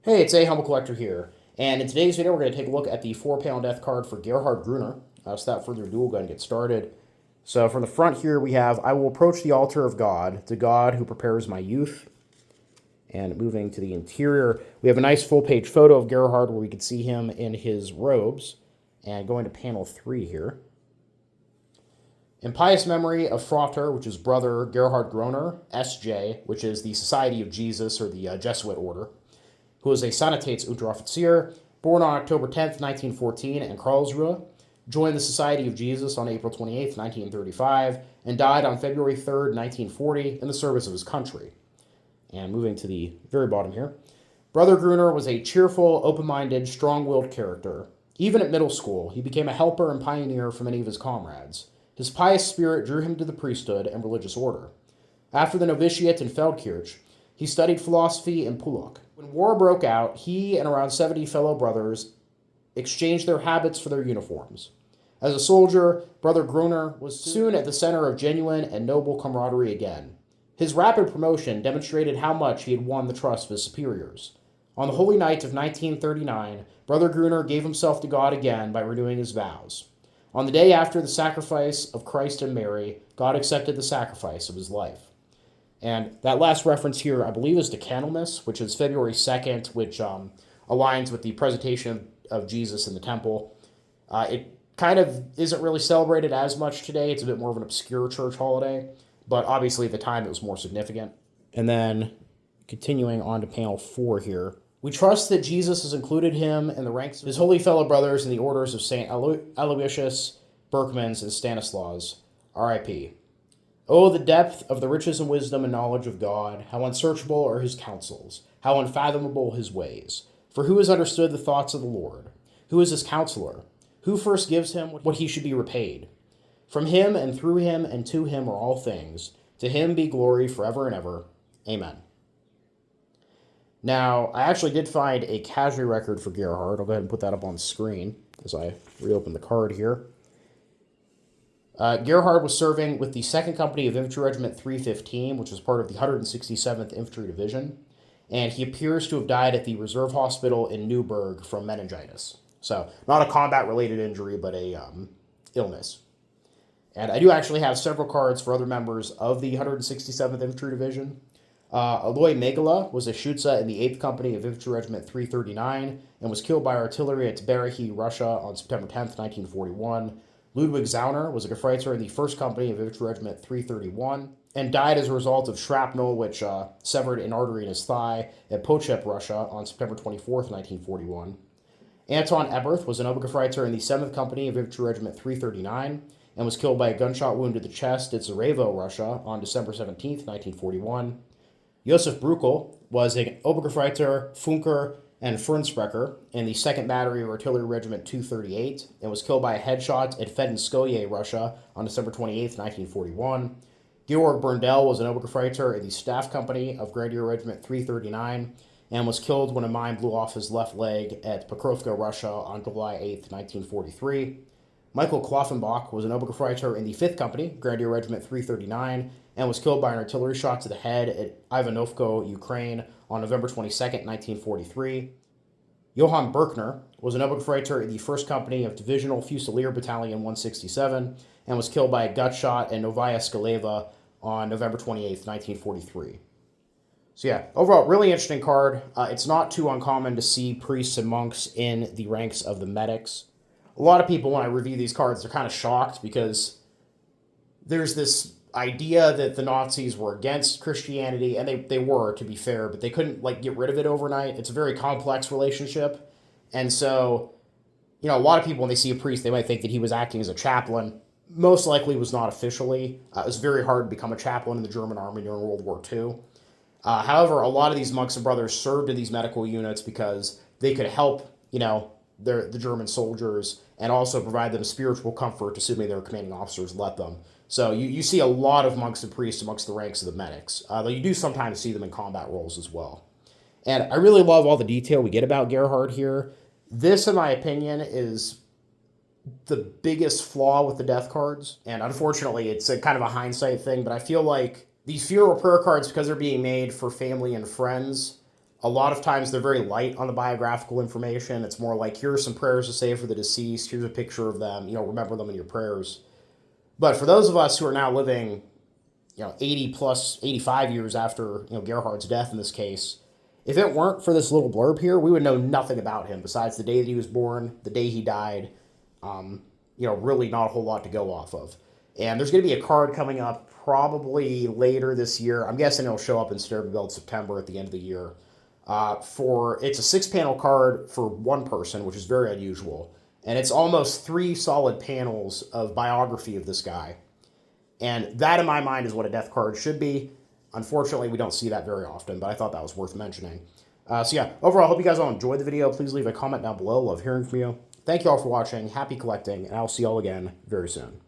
Hey, it's A Humble Collector here, and in today's video we're going to take a look at the 4-panel death card for Gerhard Groner. So without further ado, we'll go ahead and get started. So from the front here we have, I will approach the altar of God, to God who prepares my youth. And moving to the interior, we have a nice full-page photo of Gerhard where we can see him in his robes. And going to panel 3 here. In pious memory of Frater, which is brother Gerhard Groner, S.J., which is the Society of Jesus, or the Jesuit order, who was a Sanitats Unteroffizier, born on October 10th, 1914 in Karlsruhe, joined the Society of Jesus on April 28th, 1935, and died on February 3rd, 1940 in the service of his country. And moving to the very bottom here, Brother Gruner was a cheerful, open-minded, strong-willed character. Even at middle school, he became a helper and pioneer for many of his comrades. His pious spirit drew him to the priesthood and religious order. After the novitiate in Feldkirch, he studied philosophy in Pulak. When war broke out, he and around 70 fellow brothers exchanged their habits for their uniforms. As a soldier, Brother Groner was soon at the center of genuine and noble camaraderie again. His rapid promotion demonstrated how much he had won the trust of his superiors. On the holy night of 1939, Brother Groner gave himself to God again by renewing his vows. On the day after the sacrifice of Christ and Mary, God accepted the sacrifice of his life. And that last reference here, I believe, is to Candlemass, which is February 2nd, which aligns with the presentation of Jesus in the temple. It kind of isn't really celebrated as much today. It's a bit more of an obscure church holiday, but obviously at the time it was more significant. And then continuing on to panel 4 here. We trust that Jesus has included him in the ranks of his holy fellow brothers in the orders of St. Aloysius, Berkmans, and Stanislaus, R.I.P. Oh, the depth of the riches and wisdom and knowledge of God, how unsearchable are his counsels, how unfathomable his ways. For who has understood the thoughts of the Lord? Who is his counselor? Who first gives him what he should be repaid? From him and through him and to him are all things. To him be glory forever and ever. Amen. Now, I actually did find a casualty record for Gerhard. I'll go ahead and put that up on the screen as I reopen the card here. Gerhard was serving with the 2nd Company of Infantry Regiment 315, which was part of the 167th Infantry Division, and he appears to have died at the Reserve Hospital in Neuberg from meningitis. So, not a combat-related injury, but a illness. And I do actually have several cards for other members of the 167th Infantry Division. Aloy Megala was a Schütze in the 8th Company of Infantry Regiment 339 and was killed by artillery at Tberichi, Russia on September 10th, 1941. Ludwig Zauner was a Gefreiter in the 1st Company of Infantry Regiment 331 and died as a result of shrapnel which severed an artery in his thigh at Pochep, Russia on September 24th, 1941. Anton Eberth was an Obergefreiter in the 7th Company of Infantry Regiment 339 and was killed by a gunshot wound to the chest at Sarajevo, Russia on December 17th, 1941. Josef Brukel was an Obergefreiter, Funker, and Frundsprecher in the 2nd Battery of Artillery Regiment 238 and was killed by a headshot at Fedinskoye, Russia on December 28, 1941. Georg Berndell was an Obergefreiter in the Staff Company of Grenadier Regiment 339 and was killed when a mine blew off his left leg at Pokrovka, Russia on July 8, 1943. Michael Kloffenbach was an Obergefreiter in the 5th Company, Grenadier Regiment 339, and was killed by an artillery shot to the head at Ivanovko, Ukraine on November 22, 1943. Johann Berkner was an Obergefreiter in the 1st Company of Divisional Fusilier Battalion 167 and was killed by a gut shot at Novaya Skaleva on November 28, 1943. So yeah, overall, really interesting card. It's not too uncommon to see priests and monks in the ranks of the medics. A lot of people, when I review these cards, they're kind of shocked because there's this idea that the Nazis were against Christianity, and they were, to be fair, but they couldn't get rid of it overnight. It's a very complex relationship. And so, a lot of people, when they see a priest, they might think that he was acting as a chaplain. Most likely was not officially. It was very hard to become a chaplain in the German army during World War II. However, a lot of these monks and brothers served in these medical units because they could help, the German soldiers and also provide them spiritual comfort, assuming their commanding officers let them. So you see a lot of monks and priests amongst the ranks of the medics, though you do sometimes see them in combat roles as well. And I really love all the detail we get about Gerhard here. This, in my opinion, is the biggest flaw with the death cards. And unfortunately, it's a kind of a hindsight thing, but I feel like these funeral prayer cards, because they're being made for family and friends, A lot of times they're very light on the biographical information. It's more like, here's some prayers to say for the deceased, here's a picture of them, remember them in your prayers. But for those of us who are now living, 80 plus, 85 years after, Gerhard's death in this case, if it weren't for this little blurb here, we would know nothing about him besides the day that he was born, the day he died. Really not a whole lot to go off of. And there's going to be a card coming up probably later this year. I'm guessing it'll show up in Standard Build September at the end of the year. It's a 6-panel card for one person, which is very unusual. And it's almost 3 solid panels of biography of this guy. And that, in my mind, is what a death card should be. Unfortunately, we don't see that very often, but I thought that was worth mentioning. Overall, I hope you guys all enjoyed the video. Please leave a comment down below. Love hearing from you. Thank you all for watching. Happy collecting, and I'll see you all again very soon.